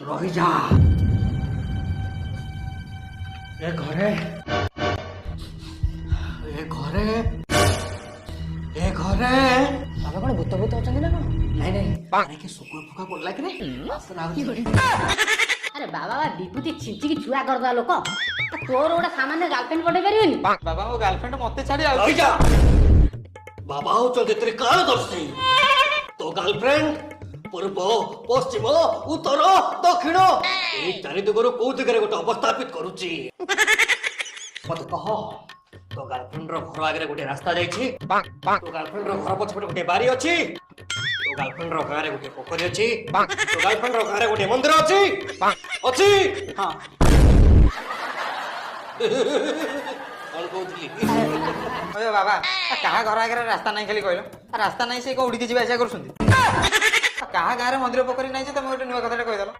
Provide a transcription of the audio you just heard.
रही जा ए घरे बाबा कौन भूत भूत होचंदी ना कौन नहीं नहीं अरे के सुकुर फुका पड़ला कि नहीं आसन आउची अरे बाबा विभूति छिंची की छुआ करदा लोक तोर गोटे सामान्य गर्लफ्रेंड पटे परिबेनी बाबा मो गर्लफ्रेंड मते छाड़ी आ रही जा बाबा हो चल तेरे काल दर्शी तो गर्लफ्रेंड पूर्व पश्चिम उत्तर दक्षिण ए चारि दिगरो को दिगरे गोटे अवस्थापित करूची मत कह तो गर्लफ्रेंड रो घर आगे गोटे रास्ता जाइछि तो गर्लफ्रेंड रो घर पछपटे गोटे बारी अछि तो गर्लफ्रेंड रो गारे गोटे पोखरी अछि तो गर्लफ्रेंड रो गारे गोटे मंदिर अछि अछि हां कौन कहउथली अरे बाबा कहा घर आगे रास्ता नहीं खाली कहलो रास्ता नहीं से को उड़ी के जीवा आशा करछुंदी कहा गारे मंदिर पोखरी नहीं जे तुम गोटे नुवा कथाटा कहि देलो